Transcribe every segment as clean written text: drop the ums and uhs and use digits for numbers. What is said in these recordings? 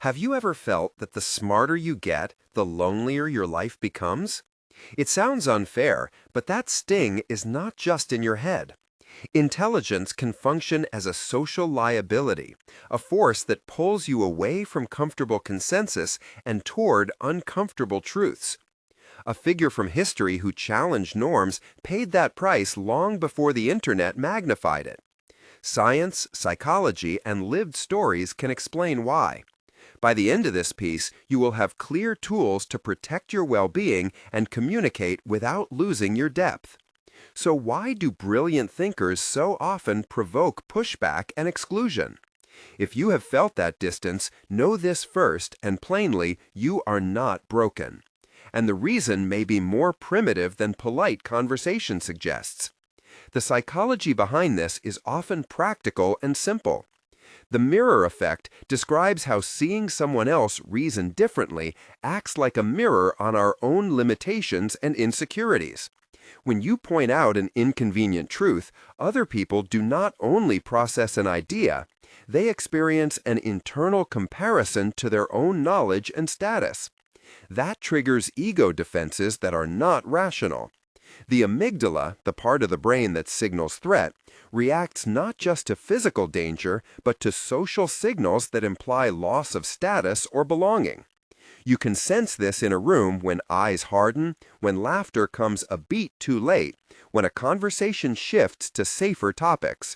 Have you ever felt that the smarter you get, the lonelier your life becomes? It sounds unfair, but that sting is not just in your head. Intelligence can function as a social liability, a force that pulls you away from comfortable consensus and toward uncomfortable truths. A figure from history who challenged norms paid that price long before the internet magnified it. Science, psychology, and lived stories can explain why. By the end of this piece, you will have clear tools to protect your well-being and communicate without losing your depth. So why do brilliant thinkers so often provoke pushback and exclusion? If you have felt that distance, know this first and plainly, you are not broken. And the reason may be more primitive than polite conversation suggests. The psychology behind this is often practical and simple. The mirror effect describes how seeing someone else reason differently acts like a mirror on our own limitations and insecurities. When you point out an inconvenient truth, other people do not only process an idea, they experience an internal comparison to their own knowledge and status. That triggers ego defenses that are not rational. The amygdala, the part of the brain that signals threat, reacts not just to physical danger, but to social signals that imply loss of status or belonging. You can sense this in a room when eyes harden, when laughter comes a beat too late, when a conversation shifts to safer topics.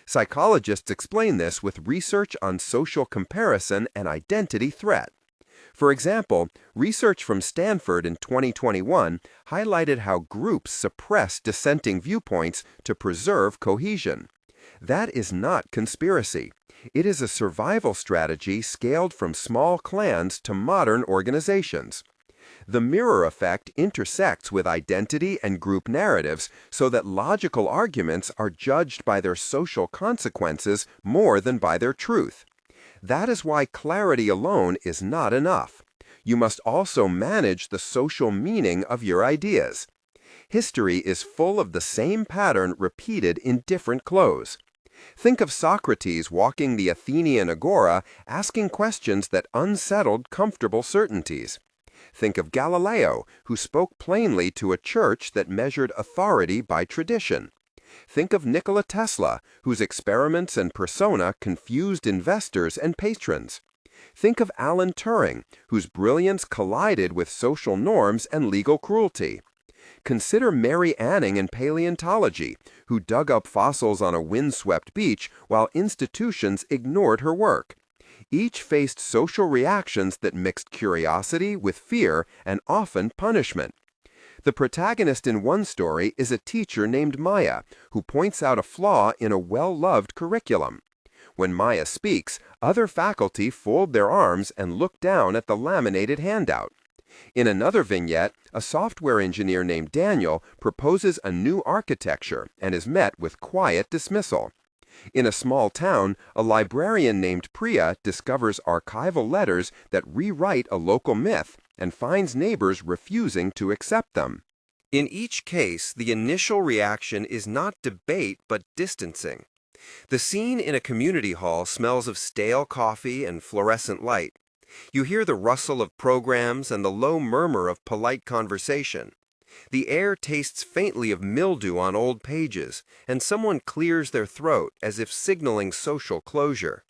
Psychologists explain this with research on social comparison and identity threat. For example, research from Stanford in 2021 highlighted how groups suppress dissenting viewpoints to preserve cohesion. That is not conspiracy. It is a survival strategy scaled from small clans to modern organizations. The mirror effect intersects with identity and group narratives so that logical arguments are judged by their social consequences more than by their truth. That is why clarity alone is not enough. You must also manage the social meaning of your ideas. History is full of the same pattern repeated in different clothes. Think of Socrates walking the Athenian agora, asking questions that unsettled comfortable certainties. Think of Galileo, who spoke plainly to a church that measured authority by tradition. Think of Nikola Tesla, whose experiments and persona confused investors and patrons. Think of Alan Turing, whose brilliance collided with social norms and legal cruelty. Consider Mary Anning in paleontology, who dug up fossils on a windswept beach while institutions ignored her work. Each faced social reactions that mixed curiosity with fear and often punishment. The protagonist in one story is a teacher named Maya, who points out a flaw in a well-loved curriculum. When Maya speaks, other faculty fold their arms and look down at the laminated handout. In another vignette, a software engineer named Daniel proposes a new architecture and is met with quiet dismissal. In a small town, a librarian named Priya discovers archival letters that rewrite a local myth and finds neighbors refusing to accept them. In each case, the initial reaction is not debate but distancing. The scene in a community hall smells of stale coffee and fluorescent light. You hear the rustle of programs and the low murmur of polite conversation. The air tastes faintly of mildew on old pages, and someone clears their throat as if signaling social closure.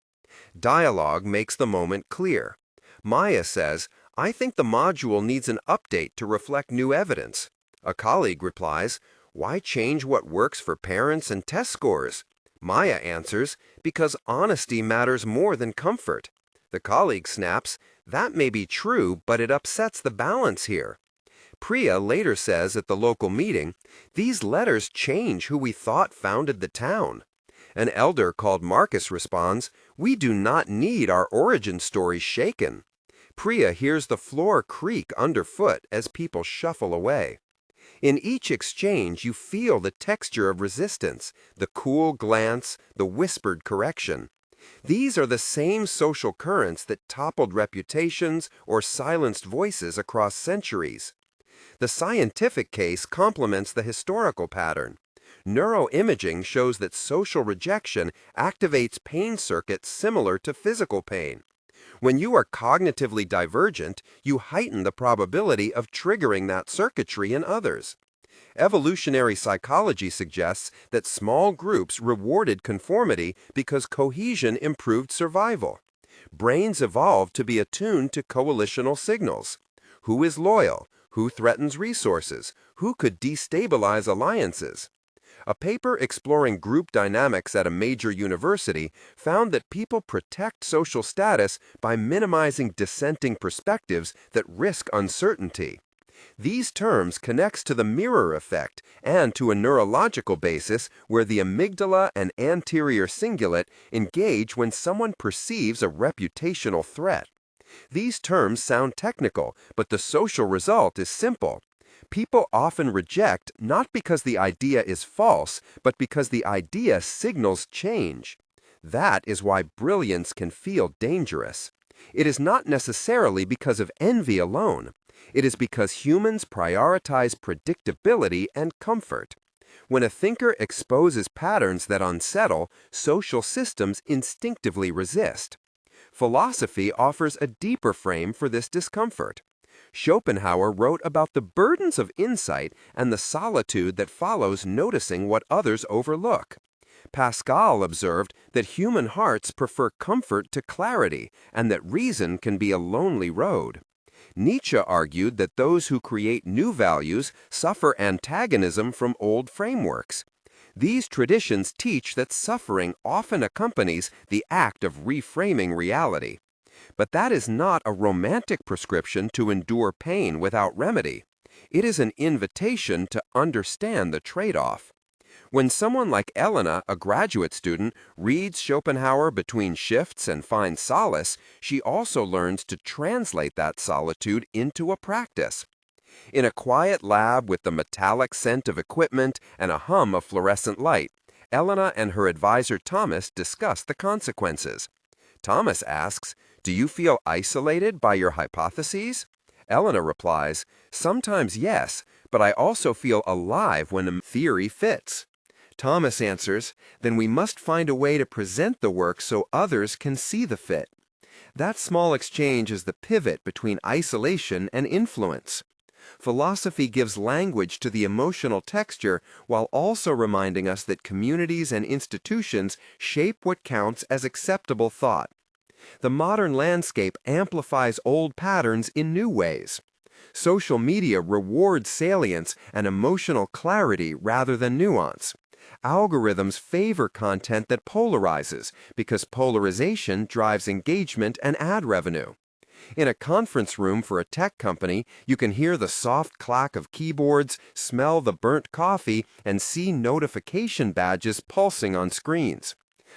Dialogue makes the moment clear. Maya says, "I think the module needs an update to reflect new evidence." A colleague replies, "Why change what works for parents and test scores?" Maya answers, "Because honesty matters more than comfort." The colleague snaps, "That may be true, but it upsets the balance here." Priya later says at the local meeting, "These letters change who we thought founded the town." An elder called Marcus responds, "We do not need our origin story shaken." Priya hears the floor creak underfoot as people shuffle away. In each exchange, you feel the texture of resistance, the cool glance, the whispered correction. These are the same social currents that toppled reputations or silenced voices across centuries. The scientific case complements the historical pattern. Neuroimaging shows that social rejection activates pain circuits similar to physical pain. When you are cognitively divergent, you heighten the probability of triggering that circuitry in others. Evolutionary psychology suggests that small groups rewarded conformity because cohesion improved survival. Brains evolved to be attuned to coalitional signals. Who is loyal? Who threatens resources? Who could destabilize alliances? A paper exploring group dynamics at a major university found that people protect social status by minimizing dissenting perspectives that risk uncertainty. These terms connects to the mirror effect and to a neurological basis where the amygdala and anterior cingulate engage when someone perceives a reputational threat. These terms sound technical, but the social result is simple. People often reject not because the idea is false, but because the idea signals change. That is why brilliance can feel dangerous. It is not necessarily because of envy alone. It is because humans prioritize predictability and comfort. When a thinker exposes patterns that unsettle, social systems instinctively resist. Philosophy offers a deeper frame for this discomfort. Schopenhauer wrote about the burdens of insight and the solitude that follows noticing what others overlook. Pascal observed that human hearts prefer comfort to clarity and that reason can be a lonely road. Nietzsche argued that those who create new values suffer antagonism from old frameworks. These traditions teach that suffering often accompanies the act of reframing reality. But that is not a romantic prescription to endure pain without remedy. It is an invitation to understand the trade-off. When someone like Elena, a graduate student, reads Schopenhauer between shifts and finds solace, she also learns to translate that solitude into a practice. In a quiet lab with the metallic scent of equipment and a hum of fluorescent light, Elena and her advisor Thomas discuss the consequences. Thomas asks, "Do you feel isolated by your hypotheses?" Elena replies, "Sometimes yes, but I also feel alive when a theory fits." Thomas answers, "Then we must find a way to present the work so others can see the fit." That small exchange is the pivot between isolation and influence. Philosophy gives language to the emotional texture while also reminding us that communities and institutions shape what counts as acceptable thought. The modern landscape amplifies old patterns in new ways. Social media rewards salience and emotional clarity rather than nuance. Algorithms favor content that polarizes because polarization drives engagement and ad revenue. In a conference room for a tech company, you can hear the soft clack of keyboards, smell the burnt coffee, and see notification badges pulsing on screens.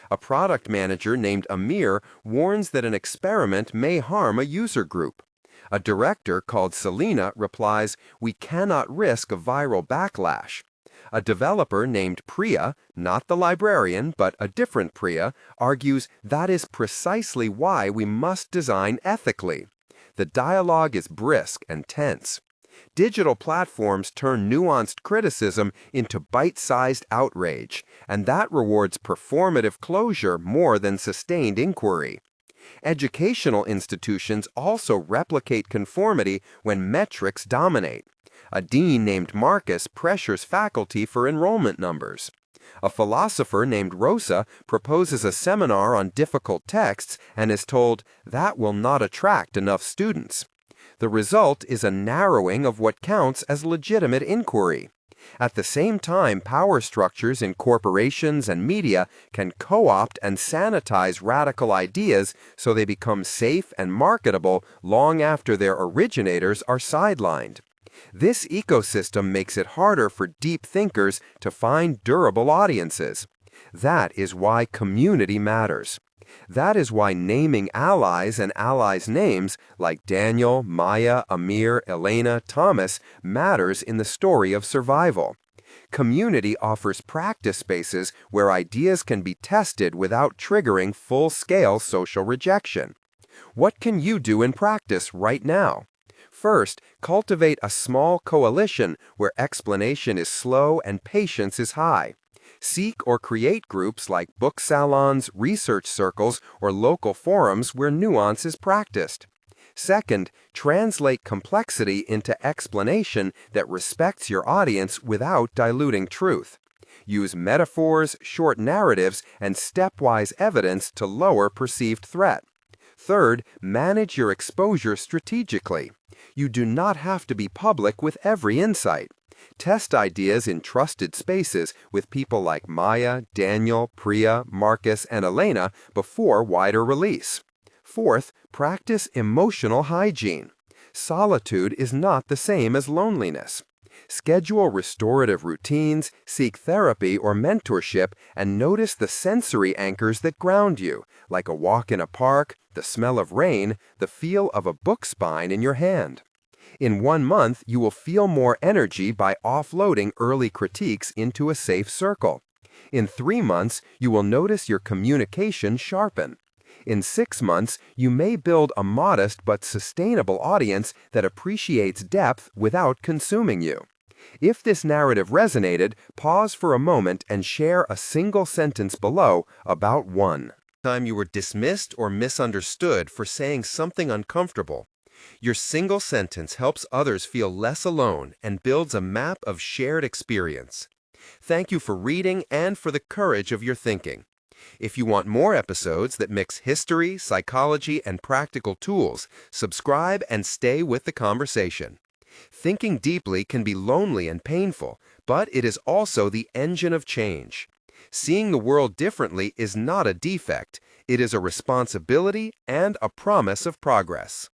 A product manager named Amir warns that an experiment may harm a user group. A director called Selena replies, "We cannot risk a viral backlash." A developer named Priya, not the librarian, but a different Priya, argues that is precisely why we must design ethically. The dialogue is brisk and tense. Digital platforms turn nuanced criticism into bite-sized outrage, and that rewards performative closure more than sustained inquiry. Educational institutions also replicate conformity when metrics dominate. A dean named Marcus pressures faculty for enrollment numbers. A philosopher named Rosa proposes a seminar on difficult texts and is told that will not attract enough students. The result is a narrowing of what counts as legitimate inquiry. At the same time, power structures in corporations and media can co-opt and sanitize radical ideas so they become safe and marketable long after their originators are sidelined. This ecosystem makes it harder for deep thinkers to find durable audiences. That is why community matters. That is why naming allies and allies' names like Daniel, Maya, Amir, Elena, Thomas matters in the story of survival. Community offers practice spaces where ideas can be tested without triggering full-scale social rejection. What can you do in practice right now? First, cultivate a small coalition where explanation is slow and patience is high. Seek or create groups like book salons, research circles, or local forums where nuance is practiced. Second, translate complexity into explanation that respects your audience without diluting truth. Use metaphors, short narratives, and stepwise evidence to lower perceived threat. Third, manage your exposure strategically. You do not have to be public with every insight. Test ideas in trusted spaces with people like Maya, Daniel, Priya, Marcus, and Elena before wider release. Fourth, practice emotional hygiene. Solitude is not the same as loneliness. Schedule restorative routines, seek therapy or mentorship, and notice the sensory anchors that ground you, like a walk in a park, the smell of rain, the feel of a book spine in your hand. In 1 month, you will feel more energy by offloading early critiques into a safe circle. In 3 months, you will notice your communication sharpen. In 6 months, you may build a modest but sustainable audience that appreciates depth without consuming you. If this narrative resonated, pause for a moment and share a single sentence below about one time you were dismissed or misunderstood for saying something uncomfortable. Your single sentence helps others feel less alone and builds a map of shared experience. Thank you for reading and for the courage of your thinking. If you want more episodes that mix history, psychology, and practical tools, subscribe and stay with the conversation. Thinking deeply can be lonely and painful, but it is also the engine of change. Seeing the world differently is not a defect, it is a responsibility and a promise of progress.